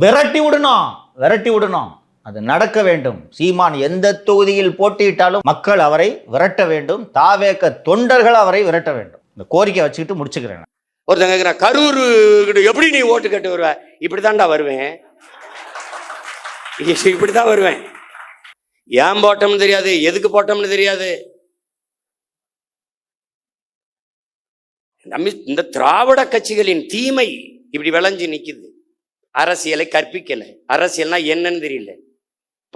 விரட்டி விடணும். அது நடக்க வேண்டும். சீமான் எந்த தொகுதியில் போட்டியிட்டாலும் மக்கள் அவரை விரட்ட வேண்டும். தாவேக தொண்டர்கள் அவரை விரட்ட வேண்டும். இந்த கோரிக்கை வச்சுக்கிட்டு முடிச்சுக்கிறேன். ஒருத்தங்க கேட்குறேன், கரூர் எப்படி நீ ஓட்டு கட்டு வருவ? இப்படித்தான்டா வருவேன், இப்படித்தான் வருவேன். ஏன் போட்டோம்னு தெரியாது, எதுக்கு போட்டோம்னு தெரியாது. இந்த திராவிட கட்சிகளின் தீமை இப்படி விளைஞ்சு நிக்குது. அரசியலை கற்பிக்கல, அரசியல்னா என்னன்னு தெரியல,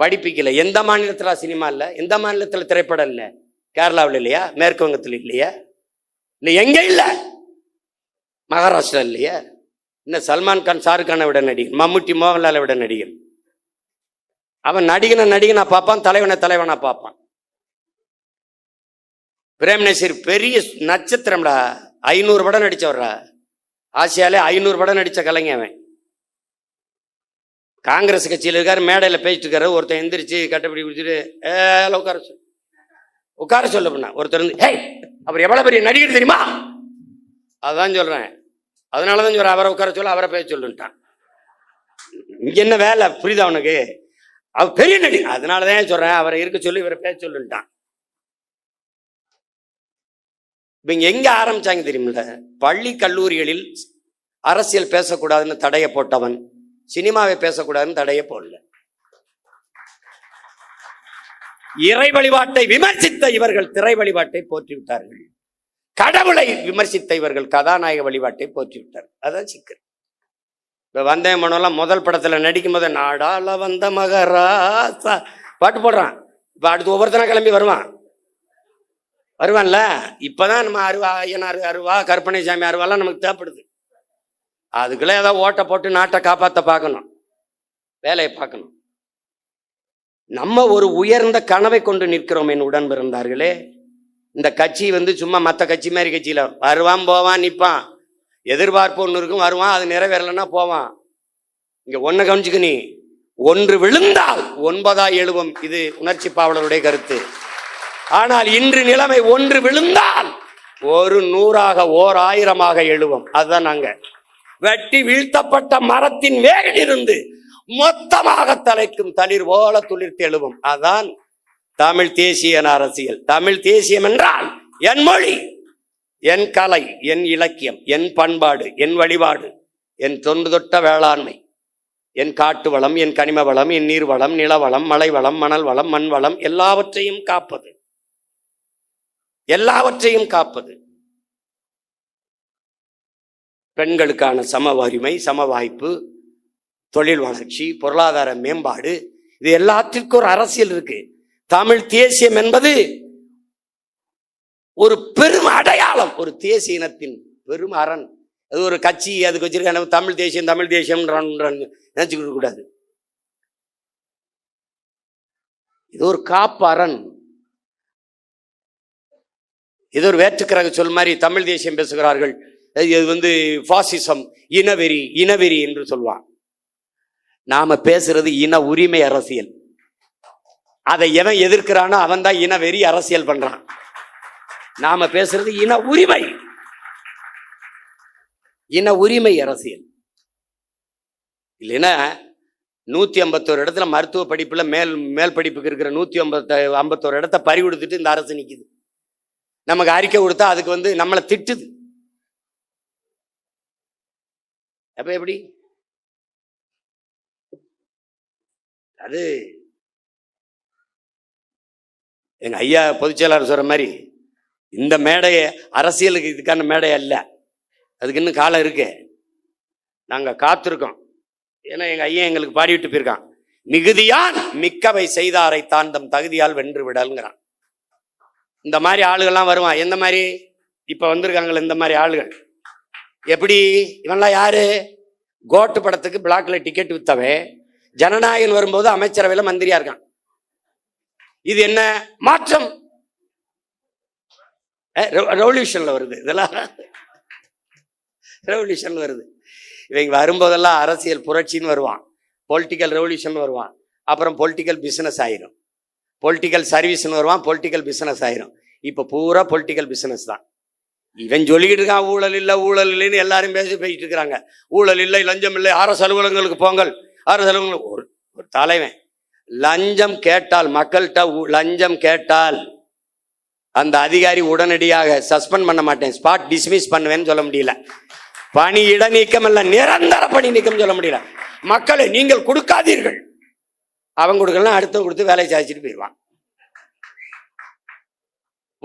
படிப்பிக்கல. எந்த மாநிலத்துல சினிமா இல்ல, எந்த மாநிலத்துல திரைப்படம் இல்ல? கேரளாவில் இல்லையா? மேற்கு வங்கத்தில் இல்லையா? இல்லை எங்க இல்ல? மகாராஷ்டிரா இல்லையா? இன்னும் சல்மான் கான் ஷாருக் கானை விட நடிகன், மம்முட்டி மோகன்லாலை விட நடிகன். அவன் நடிகனா பார்ப்பான், தலைவனா பார்ப்பான். பிரேம் நசீர் பெரிய நட்சத்திரம்டா, 500 படம் நடிச்சவர்றா. ஆசியாலே 500 படம் நடிச்ச கலைஞன் அவன். காங்கிரஸ் கட்சியில் இருக்காரு, மேடையில் பேசிட்டு இருக்காரு. ஒருத்தன் எந்திரிச்சு கட்டப்படி குடிச்சிட்டு உட்கார சொல்ல பண்ண. ஒருத்தர் வந்து, ஹே அவர் எவ்வளவு பெரிய நடிகர் தெரியுமா? அதான் சொல்றேன். அதனாலதான் சொல்றேன், அவரை உட்கார சொல்ல, அவரை பேச சொல்லுட்டான். இங்க என்ன வேலை புரியுதா அவனுக்கு? அவர் பெரிய நடிகர், அதனாலதான் சொல்றேன், அவரை இருக்க சொல்லி இவரை பேச சொல்லுட்டான். இவங்க எங்க ஆரம்பிச்சாங்க தெரியுமில்ல? பள்ளி கல்லூரிகளில் அரசியல் பேசக்கூடாதுன்னு தடையை போட்டவன் சினிமாவை பேசக்கூடாதுன்னு தடையை போடல. இறை வழிபாட்டை விமர்சித்த இவர்கள் திரை வழிபாட்டை போற்றிவிட்டார்கள். கடவுளை விமர்சித்த இவர்கள் கதாநாயக வழிபாட்டை போற்றிவிட்டார்கள். அதான் சிக்கல். இப்ப வந்தே மனோலாம் முதல் படத்துல நடிக்கும் போது நாடால வந்த மகராசா பாட்டு போடுறான். இப்ப அடுத்து ஒவ்வொருத்தனா கிளம்பி வருவான்ல. இப்பதான் நம்ம அருவா, ஐயனார் அருவா, கற்பனை சாமி அருவாலாம் நமக்கு தேவைப்படுது. அதுக்குள்ள ஏதாவது ஓட்டை போட்டு நாட்டை காப்பாற்ற பார்க்கணும், வேலையை பார்க்கணும். நம்ம ஒரு உயர்ந்த கனவை கொண்டு நிற்கிறோம் என் உடன் பிறந்தார்களே. இந்த கட்சி சும்மா மற்ற கட்சி மாதிரி கட்சியில வருவான் போவான் நிற்பான், எதிர்பார்ப்பு ஒன்று இருக்கும், வருவான், அது நிறைவேறலைன்னா போவான். இங்க ஒன்ன கவனிச்சுக்க, நீ ஒன்று விழுந்தால் 9 எழுவோம். இது உணர்ச்சி பாவலருடைய கருத்து. ஆனால் இன்று நிலைமை ஒன்று விழுந்தால் 100 ஓர் 1000 எழுவோம். அதுதான் நாங்க. வெட்டி வீழ்த்தப்பட்ட மரத்தின் வேரிலிருந்து மொத்தமாக தலைக்கும் தளிர் போல துளிர்த்து எழுவும். அதான் தமிழ் தேசிய அரசியல். தமிழ் தேசியம் என்றால் என் மொழி, என் கலை, என் இலக்கியம், என் பண்பாடு, என் வழிபாடு, என் தொன்று தொட்ட வேளாண்மை, என் காட்டு வளம், என் கனிம வளம், என் நீர் வளம், நிலவளம், மலை வளம், மணல் வளம், மண் வளம், எல்லாவற்றையும் காப்பது, எல்லாவற்றையும் காப்பது. பெண்களுக்கான சம உரிமை, சம வாய்ப்பு, தொழில் வளர்ச்சி, பொருளாதார மேம்பாடு, இது எல்லாத்திற்கும் ஒரு அரசியல் இருக்கு. தமிழ் தேசியம் என்பது ஒரு பெரும் அடையாளம், ஒரு தேசிய இனத்தின் பெரும் அரண். அது ஒரு கட்சி அதுக்கு வச்சிருக்க தமிழ் தேசியம் தமிழ் தேசியம் நினைச்சுக்கிட கூடாது. இது ஒரு காப்பு அரண். இது ஒரு வேற்றுக்கிரக சொல் மாதிரி தமிழ் தேசியம் பேசுகிறார்கள். இது பாசிசம், இனவெறி என்று சொல்வான். நாம பேசுறது இன உரிமை அரசியல். அதை எவன் எதிர்க்கிறானோ அவன் தான் இனவெறி அரசியல் பண்றான். நாம பேசுறது இன உரிமை அரசியல். இல்லைன்னா 151 இடத்துல மருத்துவ படிப்புல மேல் படிப்புக்கு இருக்கிற 151 இடத்த பறி கொடுத்துட்டு இந்த அரசு நிக்குது. நமக்கு அறிக்கை கொடுத்தா அதுக்கு நம்மளை திட்டுது. அப்ப எப்படி? அது எங்க ஐயா பொதுச் செயலாளர் சொல்ற மாதிரி இந்த மேடைய அரசியலுக்கு இதுக்கான மேடை அல்ல. அதுக்கு இன்னும் காலம் இருக்கு. நாங்க காத்திருக்கோம். ஏன்னா எங்க ஐயா எங்களுக்கு பாடிவிட்டு போயிருக்கான், மிகுதியான் மிக்கவை செய்தாரை தாண்டம் தகுதியால் வென்று விடல்ங்கிறான். இந்த மாதிரி ஆளுகள்லாம் வருவான். எந்த மாதிரி இப்ப வந்திருக்காங்களே இந்த மாதிரி ஆளுகள். எப்படி? இவன்லாம் யாரு? கோட்டு படத்துக்கு பிளாக்ல டிக்கெட் வித்தவன் ஜனநாயகன் வரும்போது அமைச்சரவையில மந்திரியா இருக்கான். இது என்ன மாற்றம்? ரெவல்யூஷன்ல வருது. இதெல்லாம் ரெவல்யூஷன்ல வருது. இவங்க வரும்போதெல்லாம் அரசியல் புரட்சின்னு வருவான், பொலிட்டிக்கல் ரெவல்யூஷன் வருவான், அப்புறம் பொலிட்டிக்கல் பிசினஸ் ஆயிரும், பொலிட்டிக்கல் சர்வீஸ்ன்னு வருவான், பொலிட்டிக்கல் பிசினஸ் ஆயிரும். இப்ப பூரா பொலிட்டிக்கல் பிசினஸ் தான். இவன் சொல்லிக்கிட்டு இருக்கான் ஊழல் இல்லைன்னு எல்லாரும் பேசிட்டு இருக்கிறாங்க. ஊழல் இல்லை, லஞ்சம் இல்லை, அரசு அலுவலகங்களுக்கு போங்கள், அவர் சொல்லுங்க, ஒரு தலைவன் லஞ்சம் கேட்டால், மக்கள்கிட்ட லஞ்சம் கேட்டால் அந்த அதிகாரி உடனடியாக சஸ்பெண்ட் பண்ண மாட்டேன், ஸ்பாட் டிஸ்மிஸ் பண்ணுவேன்னு சொல்ல முடியல. பணி இடைநீக்கம் அல்ல, நிரந்தர பணி நீக்கம் சொல்ல முடியல. மக்களை நீங்கள் கொடுக்காதீர்கள், அவங்க கொடுக்கலாம், அடுத்த கொடுத்து வேலையை சாதிச்சுட்டு போயிடுவான்.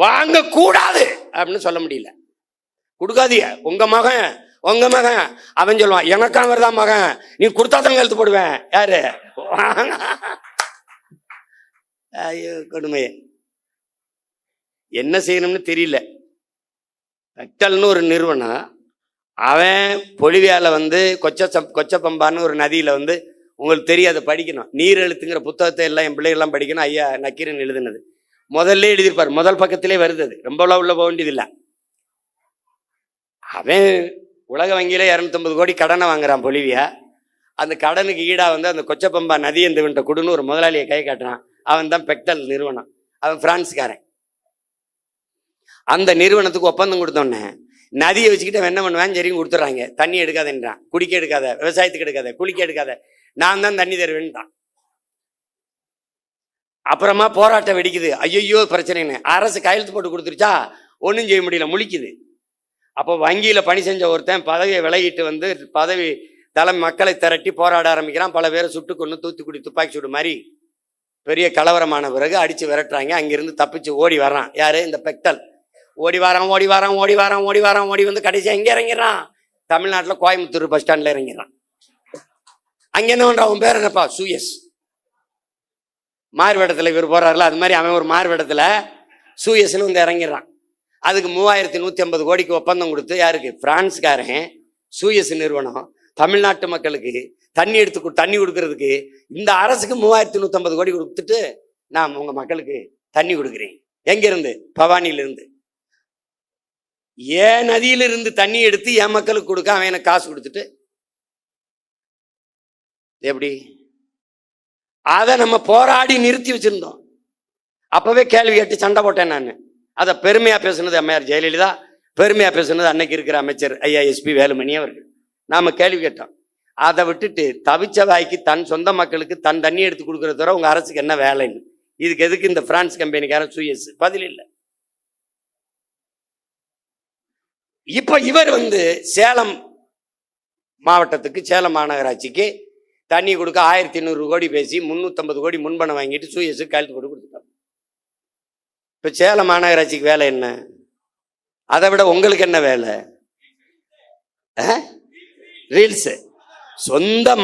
வாங்க கூடாது அப்படின்னு சொல்ல முடியல. கொடுக்காதீங்க, உங்க மகன் அவன் சொல்லுவான், எனக்கு அவர் தான் மகன், நீ கொடுத்தாதான் எழுத்து போடுவேன். யாரு? ஐயோ கொடுமையே, என்ன செய்யணும்னு தெரியல. பெக்டல்னு ஒரு நிறுவனம், அவன் பொலிவியால கொச்சப்பம்பான்னு ஒரு நதியில உங்களுக்கு தெரியாத படிக்கணும், நீர் எழுத்துங்கிற புத்தகத்தை எல்லாம் என் பிள்ளைகள்லாம் படிக்கணும். ஐயா நக்கீரன் எழுதுனது முதல்ல எழுதியிருப்பார், முதல் பக்கத்திலே வருது. அது ரொம்ப உள்ள போக வேண்டியதில்லை. அவன் உலக வங்கியில 250 கோடி கடனை வாங்குறான் பொலிவியா. அந்த கடனுக்கு ஈடா அந்த கொச்சப்பம்பா நதி எந்த குடுன்னு ஒரு முதலாளியை கை காட்டுறான். அவன் தான் பெக்டல் நிறுவனம். அவன் பிரான்ஸ்காரன். அந்த நிறுவனத்துக்கு ஒப்பந்தம் கொடுத்தோன்னே நதியை வச்சுக்கிட்டு அவன் என்ன பண்ணுவான், சரிங்க கொடுத்துட்றாங்க. தண்ணி எடுக்காதன்றான், குடிக்க எடுக்காத, விவசாயத்துக்கு எடுக்காத, குளிக்க எடுக்காத, நான் தான் தண்ணி தருவேன்ட்டான். அப்புறமா போராட்டம் வெடிக்குது. ஐயோ பிரச்சனைன்னு அரசு கையெழுத்து போட்டு கொடுத்துருச்சா, ஒன்றும் செய்ய முடியல, முழிக்குது. அப்போ வங்கியில பணி செஞ்ச ஒருத்தன் பதவியை விலகிட்டு பதவி மக்களை திரட்டி போராட ஆரம்பிக்கிறான். பல பேரை சுட்டு கொண்டு தூத்துக்குடி துப்பாக்கி சூடு மாதிரி பெரிய கலவரமான பிறகு அடிச்சு விரட்டுறாங்க. அங்கிருந்து தப்பிச்சு ஓடி வர்றான். யாரு? இந்த பெக்டல். ஓடி வந்து கடைசியா எங்க இறங்கிறான்? தமிழ்நாட்டுல கோயம்புத்தூர் பஸ் ஸ்டாண்ட்ல இறங்கிறான். அங்க என்ன பண்றான்? அவன் பேர் என்னப்பா? சூயஸ். மார்வேடத்துல இவர் போறாருல, அது மாதிரி அவன் ஒரு மார்வேடத்துல சூயஸ்ன்னு இறங்கிடுறான். அதுக்கு 3150 கோடிக்கு ஒப்பந்தம் கொடுத்து, யாருக்கு? பிரான்ஸ்காரன் சூயஸ் நிறுவனம் தமிழ்நாட்டு மக்களுக்கு தண்ணி கொடுக்கறதுக்கு இந்த அரசுக்கு 3150 கோடி கொடுத்துட்டு, நான் உங்க மக்களுக்கு தண்ணி கொடுக்குறேன். எங்கிருந்து? பவானியிலிருந்து. ஏன் நதியிலிருந்து தண்ணி எடுத்து என் மக்களுக்கு கொடுக்க அவன் எனக்கு காசு கொடுத்துட்டு எப்படி? அதை நம்ம போராடி நிறுத்தி வச்சிருந்தோம். அப்பவே கேள்வி கேட்டு சண்டை போட்டேன் நான். அதை பெருமையா பேசுனது அம்மையார் ஜெயலலிதா, பெருமையா பேசுனது அன்னைக்கு இருக்கிற அமைச்சர் ஐயா எஸ்பி வேலுமணி அவர்கள். நாம கேள்வி கேட்டோம். அதை விட்டுட்டு தவிச்ச வாய்க்கு தன் சொந்த மக்களுக்கு தன் தண்ணி எடுத்து கொடுக்கறத தவிர உங்க அரசுக்கு என்ன வேலைன்னு, இதுக்கு எதுக்கு இந்த பிரான்ஸ் கம்பெனிக்காரன் சூயஸ்? பதில் இல்லை. இப்ப இவர் சேலம் மாவட்டத்துக்கு, சேலம் மாநகராட்சிக்கு தண்ணி கொடுக்க 1800 கோடி பேசி 350 கோடி முன்பணம் வாங்கிட்டு சூயஸுக்கு கையெழுத்து போட்டு கொடுத்துட்டாங்க. இப்ப சேலம் மாநகராட்சிக்கு வேலை என்ன? அதை விட உங்களுக்கு என்ன வேலை? ரீல்ஸ். சொந்த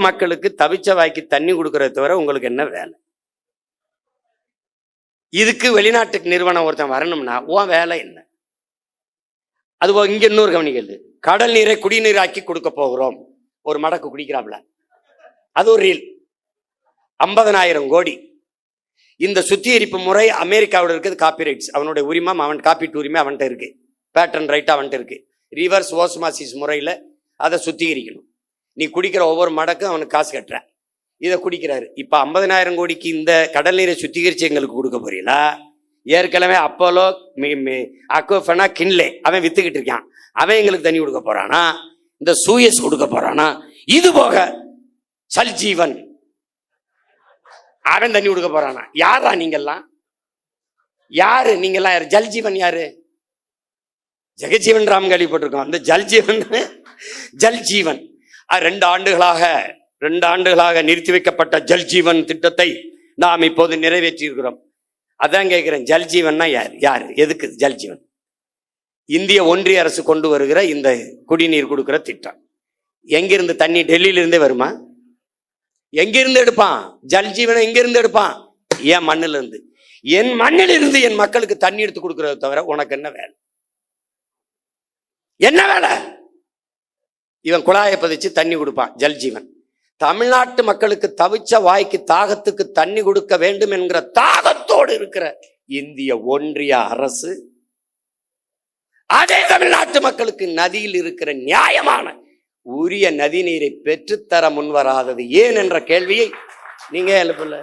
மக்களுக்கு தவிச்ச வாய்க்கு தண்ணி கொடுக்கறத தவிர உங்களுக்கு என்ன வேலை? இதுக்கு வெளிநாட்டுக்கு நிறுவனம் ஒருத்தன் வரணும்னா உன் வேலை என்ன? அதுபோக இங்க இன்னொரு கவனிக்கிறது, கடல் நீரை குடிநீர் ஆக்கி கொடுக்க போகிறோம். ஒரு மடக்கு குடிக்கிறாப்ல, அது ஒரு ரீல். 50,000 கோடி. இந்த சுத்திகரிப்பு முறை அமெரிக்காவோட இருக்குது. காப்பிரைட்ஸ் அவனுடைய உரிமம், அவன் காப்பீட்டு உரிமை அவன்கிட்ட இருக்கு, பேட்டன் ரைட் அவன்கிட்ட இருக்கு. ரிவர்ஸ் ஓஸ்மாசிஸ் முறையில் அதை சுத்திகரிக்கணும். நீ குடிக்கிற ஒவ்வொரு மடக்கும் அவனுக்கு காசு கட்டுற, இதை குடிக்கிறாரு. இப்போ 50,000 கோடிக்கு இந்த கடல் நீரை சுத்திகரிச்சு எங்களுக்கு கொடுக்க போறீங்களா? ஏற்கனவே அப்போலோ அக்வஃபனா கின்லே அவன் வித்துக்கிட்டு இருக்கான், அவன் எங்களுக்கு தண்ணி கொடுக்க போறானா? இந்த சூயஸ் கொடுக்க போறானா? இது போக சல்ஜீவன் அவன் தண்ணி கொடுக்க போறானா? யாரா நீங்கெல்லாம்? யாரு நீங்கெல்லாம்? யாரு? ஜல்ஜீவன் யாரு? ஜெகஜீவன் ராம் கேள்விப்பட்டிருக்கோம். அந்த ஜல்ஜீவன் 2 ஆண்டுகளாக நிறுத்தி வைக்கப்பட்ட ஜல்ஜீவன் திட்டத்தை நாம் இப்போது நிறைவேற்றி இருக்கிறோம். அதான் கேட்கிறேன், ஜல்ஜீவன்னா யாரு? எதுக்கு ஜல்ஜீவன்? இந்திய ஒன்றிய அரசு கொண்டு வருகிற இந்த குடிநீர் கொடுக்கிற திட்டம். எங்கிருந்து தண்ணி? டெல்லியிலிருந்தே வருமா? எங்கிருந்து எடுப்பான்? ஜல்ஜீவனை எங்கிருந்து எடுப்பான்? என் மண்ணில இருந்து. என் மண்ணில் இருந்து என் மக்களுக்கு தண்ணி எடுத்து கொடுக்கறத தவிர உனக்கு என்ன வேலை? என்ன வேலை? இவன் குழாயை பதிச்சு தண்ணி கொடுப்பான், ஜல்ஜீவன். தமிழ்நாட்டு மக்களுக்கு தவிச்ச வாய்க்கு தாகத்துக்கு தண்ணி கொடுக்க வேண்டும் என்கிற தாகத்தோடு இருக்கிற இந்திய ஒன்றிய அரசு அதே தமிழ்நாட்டு மக்களுக்கு நதியில் இருக்கிற நியாயமான உரிய நதி நீரை பெற்றுத்தர முன்வராதது ஏன் என்ற கேள்வியை நீங்க எழுப்பல.